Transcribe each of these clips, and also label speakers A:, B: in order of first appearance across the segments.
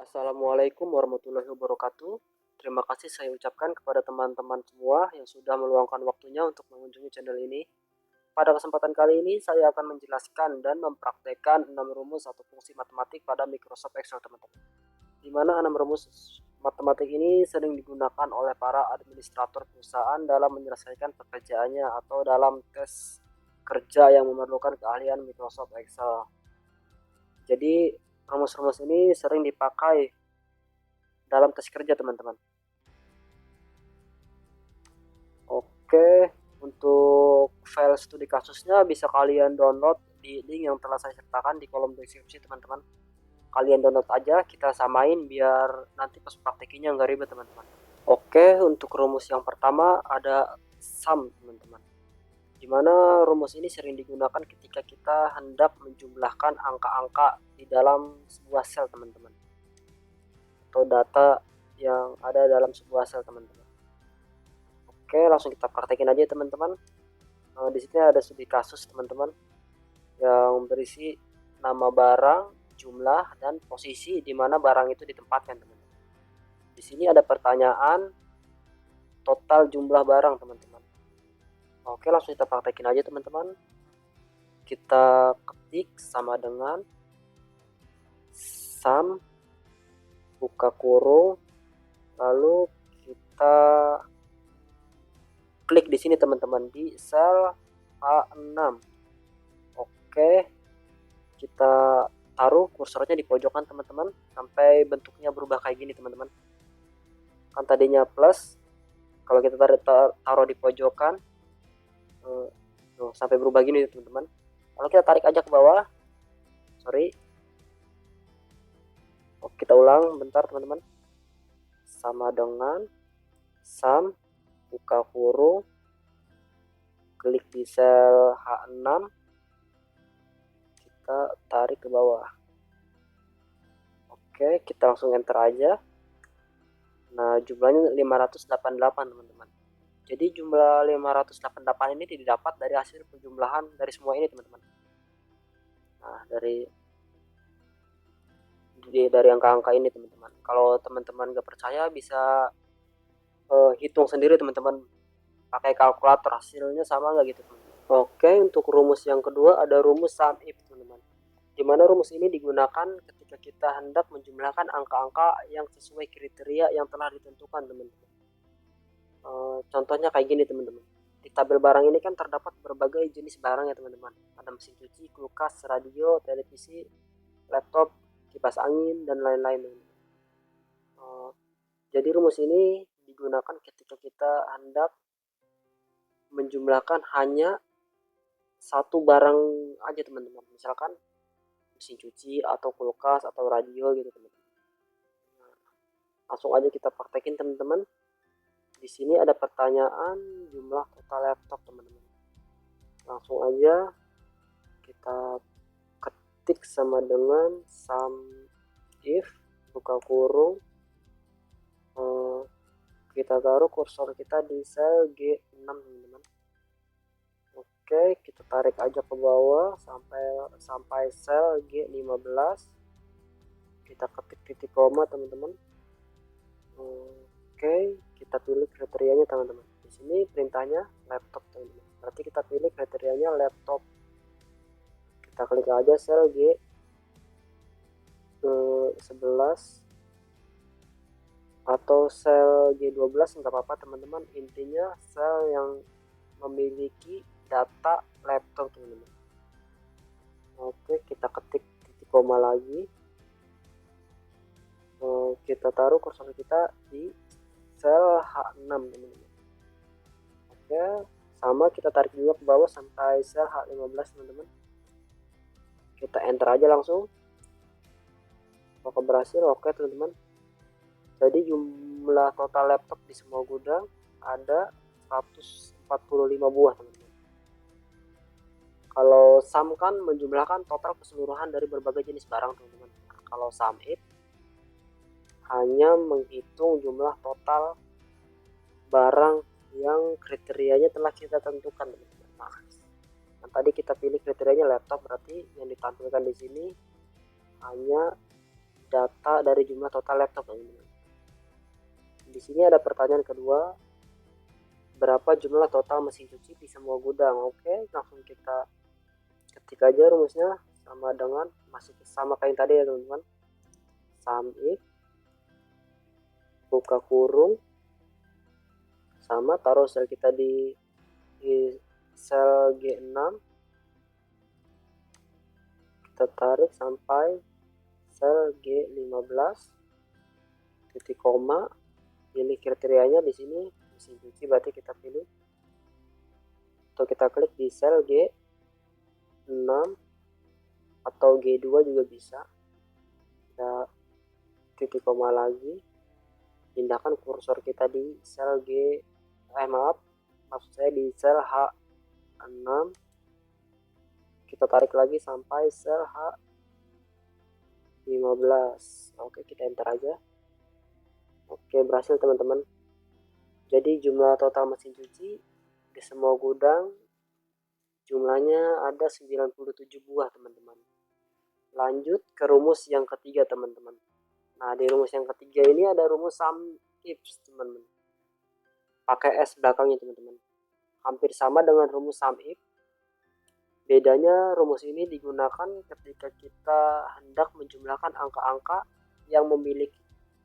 A: Assalamualaikum warahmatullahi wabarakatuh. Terima kasih saya ucapkan kepada teman-teman semua yang sudah meluangkan waktunya untuk mengunjungi channel ini. Pada kesempatan kali ini saya akan menjelaskan dan mempraktekkan 6 rumus atau fungsi matematik pada Microsoft Excel teman-teman. Di mana 6 rumus matematik ini sering digunakan oleh para administrator perusahaan dalam menyelesaikan pekerjaannya atau dalam tes kerja yang memerlukan keahlian Microsoft Excel. Jadi rumus-rumus ini sering dipakai dalam tes kerja teman-teman. Oke, untuk file studi kasusnya bisa kalian download di link yang telah saya sertakan di kolom deskripsi teman-teman. Kalian download aja, kita samain biar nanti pas praktekinya nggak ribet teman-teman. Oke, untuk rumus yang pertama ada sum teman-teman. Dimana rumus ini sering digunakan ketika kita hendak menjumlahkan angka-angka di dalam sebuah sel teman-teman, atau data yang ada dalam sebuah sel teman-teman. Oke, langsung kita praktekin aja teman-teman. Di sini ada studi kasus teman-teman yang berisi nama barang, jumlah, dan posisi di mana barang itu ditempatkan teman-teman. Di sini ada pertanyaan total jumlah barang teman-teman. Oke, langsung kita praktekin aja teman-teman. Kita ketik sama dengan sum buka kurung, lalu kita klik di sini teman-teman di sel A6. Oke, kita taruh kursornya di pojokan teman-teman sampai bentuknya berubah kayak gini teman-teman. Kan tadinya plus, kalau kita taruh di pojokan sampai berubah gini teman-teman. Kalau kita tarik aja ke bawah, sorry. Oke, kita ulang bentar teman-teman. Sama dengan sum buka kurung, klik di sel H6, kita tarik ke bawah. Oke, kita langsung enter aja. Nah, jumlahnya 588 teman-teman. Jadi jumlah 588 ini didapat dari hasil penjumlahan dari semua ini teman-teman. Nah, dari angka-angka ini teman-teman. Kalau teman-teman nggak percaya bisa hitung sendiri teman-teman pakai kalkulator, hasilnya sama nggak gitu teman-teman. Oke, untuk rumus yang kedua ada rumus sum if teman-teman. Dimana rumus ini digunakan ketika kita hendak menjumlahkan angka-angka yang sesuai kriteria yang telah ditentukan teman-teman. Contohnya kayak gini teman-teman. Di tabel barang ini kan terdapat berbagai jenis barang ya teman-teman. Ada mesin cuci, kulkas, radio, televisi, laptop, kipas angin, dan lain-lain. Jadi rumus ini digunakan ketika kita hendak menjumlahkan hanya satu barang aja teman-teman. Misalkan mesin cuci atau kulkas atau radio gitu teman-teman. Langsung aja kita praktekin teman-teman. Di sini ada pertanyaan jumlah total laptop teman-teman. Langsung aja kita ketik sama dengan sum if buka kurung, kita taruh kursor kita di sel G6 teman-teman. Oke, kita tarik aja ke bawah sampai sel G15. Kita ketik titik koma teman-teman. Oke, kita pilih kriterianya teman-teman. Di sini perintahnya laptop teman-teman. Berarti kita pilih kriterianya laptop. Kita klik aja sel G11 atau sel G12 nggak apa-apa teman-teman. Intinya sel yang memiliki data laptop teman-teman. Oke, kita ketik titik koma lagi. Kita taruh kursor kita di sel H6 teman-teman. Oke, sama kita tarik juga ke bawah sampai sel H15 teman-teman. Kita enter aja langsung. Apakah berhasil? Oke teman-teman. Jadi jumlah total laptop di semua gudang ada 145 buah teman-teman. Kalau sum kan menjumlahkan total keseluruhan dari berbagai jenis barang teman-teman. Kalau sum if hanya menghitung jumlah total barang yang kriterianya telah kita tentukan teman-teman. Nah, tadi kita pilih kriterianya laptop, berarti yang ditampilkan di sini hanya data dari jumlah total laptop, teman-teman. Di sini ada pertanyaan kedua, berapa jumlah total mesin cuci di semua gudang? Oke, langsung kita ketik aja rumusnya, sama dengan masih sama kayak tadi ya teman-teman. Sum if buka kurung sama taruh sel kita di sel G6, kita tarik sampai sel G15, titik koma, pilih kriterianya di sini mesin cuci, berarti kita pilih atau kita klik di sel G6 atau G2 juga bisa. Kita titik koma lagi, pindahkan kursor kita di sel maksud saya di sel H6, kita tarik lagi sampai sel H15. Oke, kita enter aja. Oke, berhasil teman-teman. Jadi jumlah total mesin cuci di semua gudang jumlahnya ada 97 buah teman-teman. Lanjut ke rumus yang ketiga teman-teman. Nah, di rumus yang ketiga ini ada rumus sum if teman-teman, pakai S belakangnya teman-teman. Hampir sama dengan rumus sum if, bedanya rumus ini digunakan ketika kita hendak menjumlahkan angka-angka yang memiliki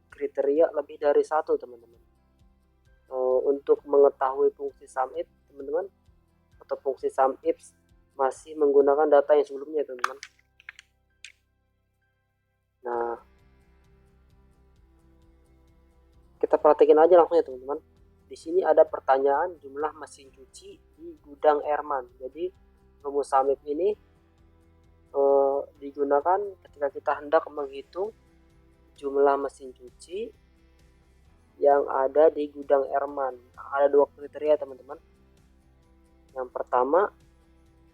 A: kriteria lebih dari satu teman-teman. Untuk mengetahui fungsi sum if teman-teman, atau fungsi sum if masih menggunakan data yang sebelumnya teman-teman. Nah, kita perhatikan aja langsung ya teman-teman. Di sini ada pertanyaan jumlah mesin cuci di gudang Erman. Jadi rumus sum if ini digunakan ketika kita hendak menghitung jumlah mesin cuci yang ada di gudang Erman. Nah, ada dua kriteria teman-teman. Yang pertama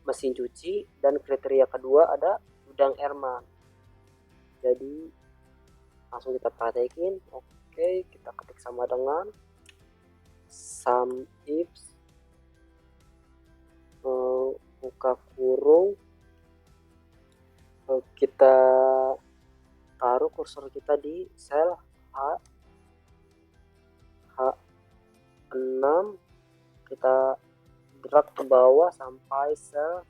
A: mesin cuci, dan kriteria kedua ada gudang Erman. Jadi langsung kita praktekin. Oke, kita ketik sama dengan sum if buka kurung, kita taruh kursor kita di sel H6, kita drag ke bawah sampai sel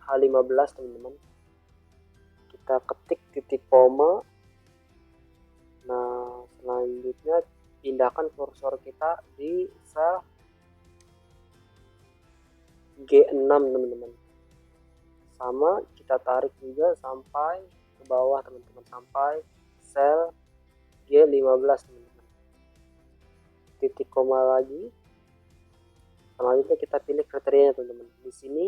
A: H15 teman-teman. Kita ketik titik koma. Nah, selanjutnya pindahkan kursor kita di sel G6 teman-teman. Sama kita tarik juga sampai ke bawah teman-teman, sampai sel G15 teman-teman. Titik koma lagi. Selanjutnya kita pilih kriterianya teman-teman. Di sini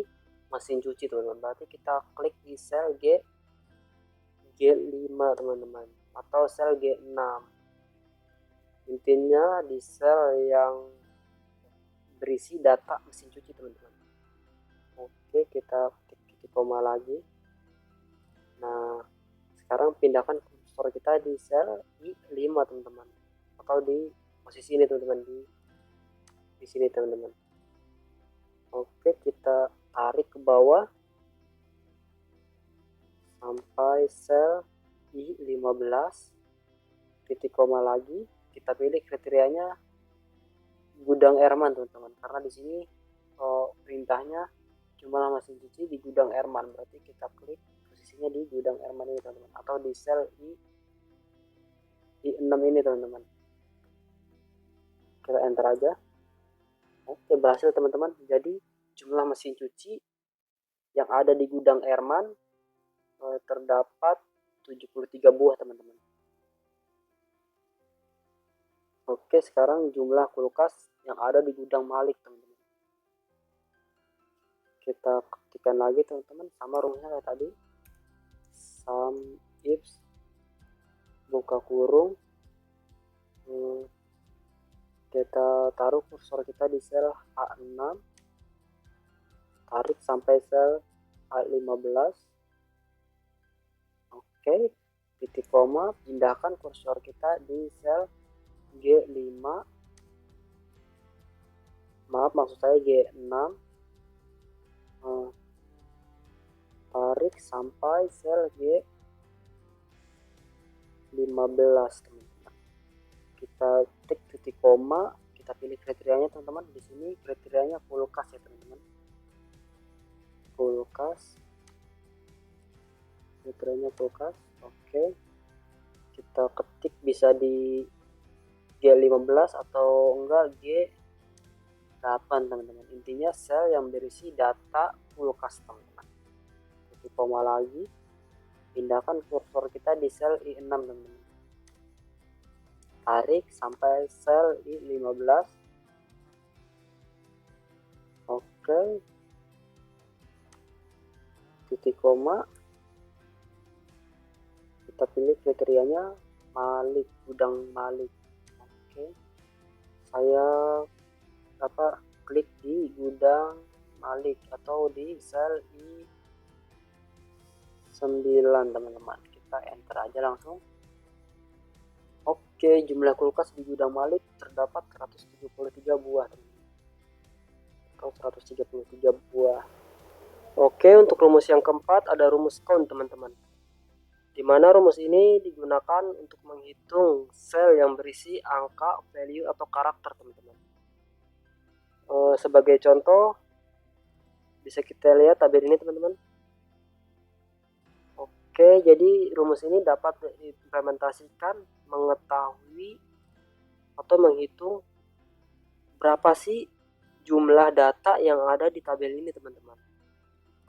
A: mesin cuci teman-teman, berarti kita klik di sel G5 teman-teman, atau sel G6. Intinya di sel yang berisi data mesin cuci teman-teman. Oke, kita titik koma lagi. Nah, sekarang pindahkan kursor kita di sel I5 teman-teman, atau di posisi ini teman-teman, di sini teman-teman. Oke, kita tarik ke bawah sampai sel I15, titik koma lagi. Kita pilih kriterianya gudang Erman teman-teman, karena di sini perintahnya jumlah mesin cuci di gudang Erman, berarti kita klik posisinya di gudang Erman ini teman-teman, atau di sel I6 ini teman-teman. Kita enter aja. Oke, berhasil teman-teman. Jadi jumlah mesin cuci yang ada di gudang Erman terdapat 73 buah teman-teman. Oke, sekarang jumlah kulkas yang ada di gudang Malik teman-teman. Kita ketikkan lagi teman-teman, sama rumusnya kayak tadi. Sum if buka kurung, kita taruh kursor kita di sel H6, tarik sampai sel H15. Oke, titik koma, pindahkan kursor kita di sel G5, maaf maksud saya G6. tarik sampai sel G15 teman-teman. Kita tik titik koma, kita pilih kriterianya teman-teman. Di sini kriterianya full cast ya teman-teman. Full cast. Kriterianya full cast. Oke. Kita ketik bisa di G15 atau enggak G8 teman-teman. Intinya sel yang berisi data full cast teman-teman. Titik koma lagi. Pindahkan kursor kita di sel I6 teman-teman. Tarik sampai sel I15. Oke. Titik koma. Kita pilih kriterianya Malik, gudang Malik. Oke. Saya klik di gudang Malik atau di sel I9 teman-teman. Kita enter aja langsung. Oke, jumlah kulkas di gudang Malik terdapat 173 buah teman-teman. Atau 133 buah. Oke, untuk rumus yang keempat ada rumus count teman-teman. Di mana rumus ini digunakan untuk menghitung sel yang berisi angka, value, atau karakter teman-teman. Sebagai contoh, bisa kita lihat tabel ini teman-teman. Oke, jadi rumus ini dapat diimplementasikan mengetahui atau menghitung berapa sih jumlah data yang ada di tabel ini teman-teman.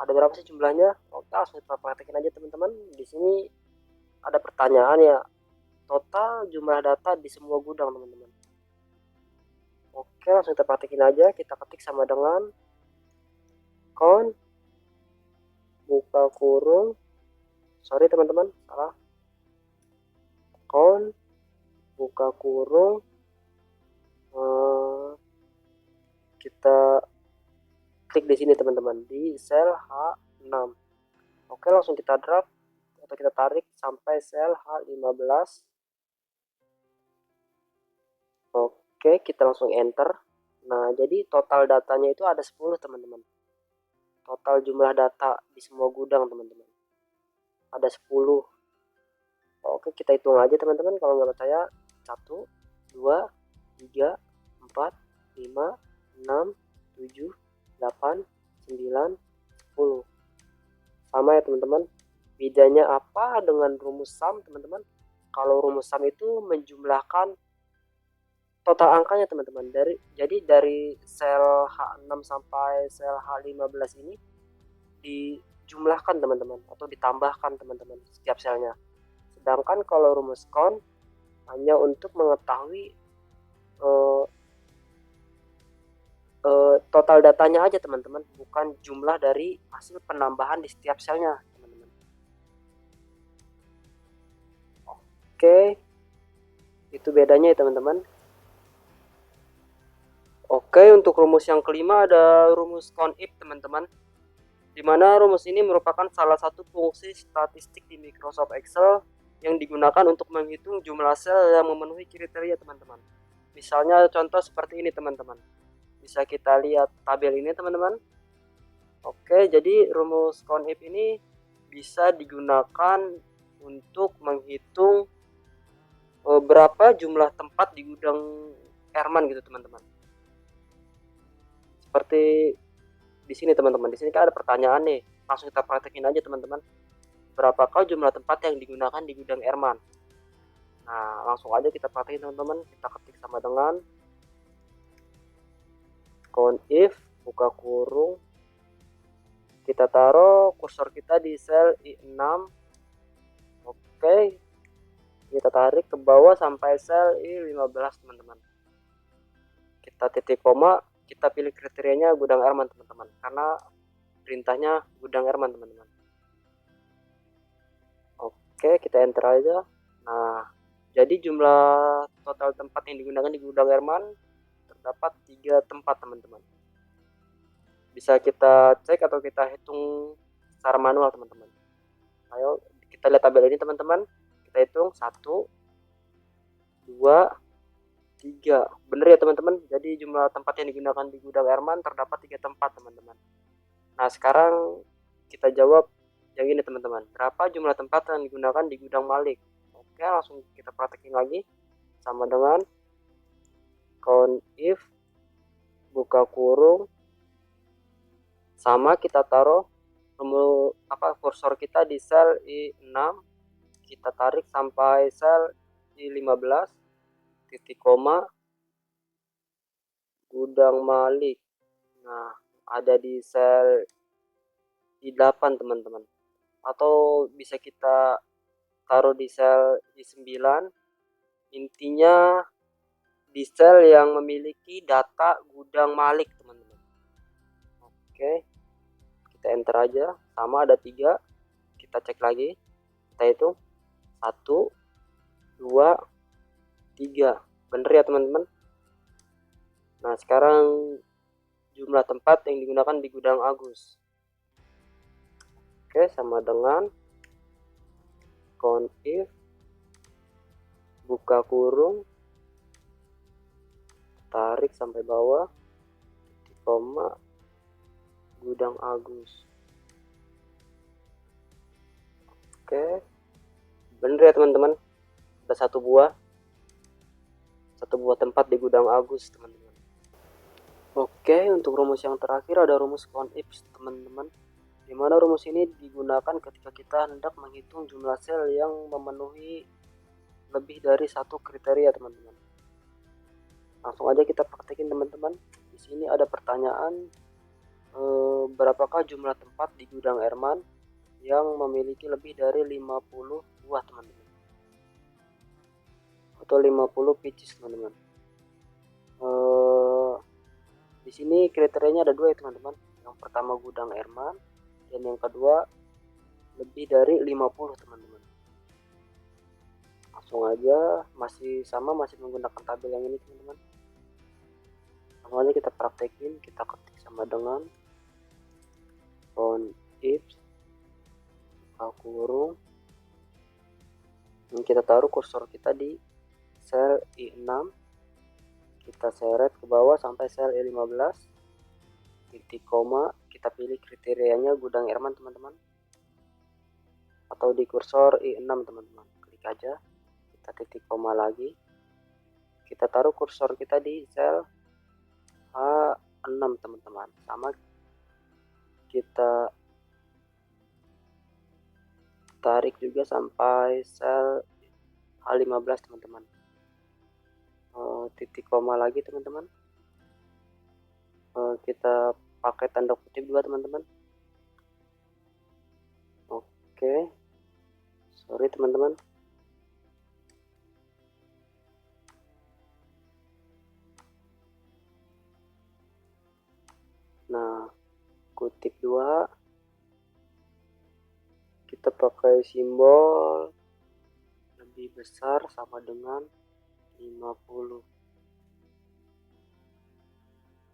A: Ada berapa sih jumlahnya? Oke, langsung kita praktekin aja teman-teman. Di sini ada pertanyaan ya, total jumlah data di semua gudang teman-teman. Oke, langsung kita praktekin aja. Kita ketik sama dengan count buka kurung, sorry teman-teman, salah, count buka kurung, kita klik di sini teman-teman di sel H6. Oke, langsung kita drag atau kita tarik sampai sel H15. Oke, kita langsung enter. Nah, jadi total datanya itu ada 10 teman-teman. Total jumlah data di semua gudang teman-teman ada 10. Oke, kita hitung aja teman-teman kalau nggak percaya. 1, 2, 3, 4, 5, 6, 7, 8, 9, 10. Sama ya teman-teman. Bedanya apa dengan rumus sum teman-teman? Kalau rumus sum itu menjumlahkan total angkanya teman-teman. Jadi dari sel H6 sampai sel H15 ini dijumlahkan teman-teman atau ditambahkan teman-teman setiap selnya. Sedangkan kalau rumus count hanya untuk mengetahui total datanya aja teman-teman, bukan jumlah dari hasil penambahan di setiap selnya teman-teman. Oke, itu bedanya ya teman-teman. Oke, untuk rumus yang kelima ada rumus count if teman-teman, di mana rumus ini merupakan salah satu fungsi statistik di Microsoft Excel yang digunakan untuk menghitung jumlah sel yang memenuhi kriteria teman-teman. Misalnya contoh seperti ini teman-teman. Bisa kita lihat tabel ini teman-teman. Oke, jadi rumus count if ini bisa digunakan untuk menghitung berapa jumlah tempat di gudang Herman gitu teman-teman. Seperti di sini teman-teman. Di sini kan ada pertanyaan nih. Langsung kita praktekin aja teman-teman. Berapakah jumlah tempat yang digunakan di gudang Herman? Nah, langsung aja kita praktekin teman-teman. Kita ketik sama dengan count if buka kurung, kita taruh kursor kita di sel I6. Oke, kita tarik ke bawah sampai sel I15 teman-teman. Kita titik koma, kita pilih kriterianya gudang Herman teman-teman, karena perintahnya gudang Herman teman-teman. Oke, kita enter aja. Nah, jadi jumlah total tempat yang digunakan di gudang Herman terdapat 3 tempat teman-teman. Bisa kita cek atau kita hitung secara manual teman-teman. Ayo kita lihat tabel ini teman-teman. Kita hitung 1, 2, 3. Bener ya teman-teman. Jadi jumlah tempat yang digunakan di gudang Herman terdapat 3 tempat teman-teman. Nah, sekarang kita jawab yang ini teman-teman. Berapa jumlah tempat yang digunakan di gudang Malik? Oke, langsung kita praktekin lagi. Sama dengan count if buka kurung, sama kita taruh kursor kita di sel I6, kita tarik sampai sel I15, titik koma, gudang Malik. Nah, ada di sel I8 teman-teman, atau bisa kita taruh di sel I9. Intinya di sel yang memiliki data gudang Malik teman-teman. Oke, kita enter aja. Sama ada 3, kita cek lagi, kita hitung 1 2 3, bener ya teman-teman. Nah, sekarang jumlah tempat yang digunakan di gudang Agus. Oke, sama dengan count if buka kurung, tarik sampai bawah, titik koma, gudang Agus. Oke, bener ya teman-teman, ada satu buah tempat di gudang Agus teman-teman. Oke, untuk rumus yang terakhir ada rumus count if teman-teman, dimana rumus ini digunakan ketika kita hendak menghitung jumlah sel yang memenuhi lebih dari satu kriteria teman-teman. Langsung aja kita praktekin teman-teman. Di sini ada pertanyaan, berapakah jumlah tempat di gudang Erman yang memiliki lebih dari 50 buah teman-teman, atau 50 pieces teman-teman. Di sini kriterianya ada 2 ya teman-teman. Yang pertama gudang Erman, dan yang kedua lebih dari 50 teman-teman. Langsung aja, masih menggunakan tabel yang ini teman-teman. Langsung aja kita praktekin, kita ketik sama dengan count if buka kurung, dan kita taruh kursor kita di sel I6, kita seret ke bawah sampai sel I15, titik koma, kita pilih kriterianya gudang Erman teman-teman, atau di kursor I6 teman-teman, klik aja, kita titik koma lagi, kita taruh kursor kita di sel H6 teman-teman, sama kita tarik juga sampai sel H15 teman-teman, titik koma lagi teman-teman, kita pakai tanda kutip 2 teman-teman. Oke, sorry teman-teman. Nah, kutip 2, kita pakai simbol lebih besar sama dengan 50,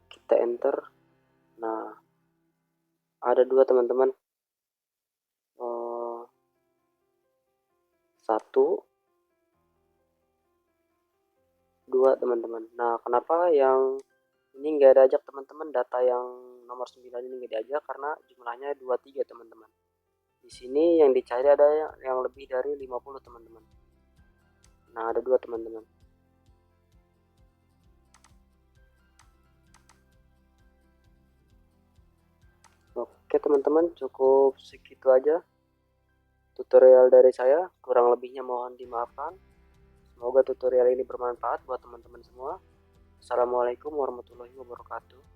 A: kita enter. Nah, ada 2 teman-teman, 1 2 teman-teman. Nah, kenapa yang ini nggak diajak teman-teman, data yang nomor 9 ini nggak diajak karena jumlahnya 23 teman-teman. Di sini yang dicari ada yang lebih dari 50 teman-teman. Nah, ada 2 teman-teman. Oke teman-teman, cukup segitu aja tutorial dari saya, kurang lebihnya mohon dimaafkan. Semoga tutorial ini bermanfaat buat teman-teman semua. Assalamualaikum warahmatullahi wabarakatuh.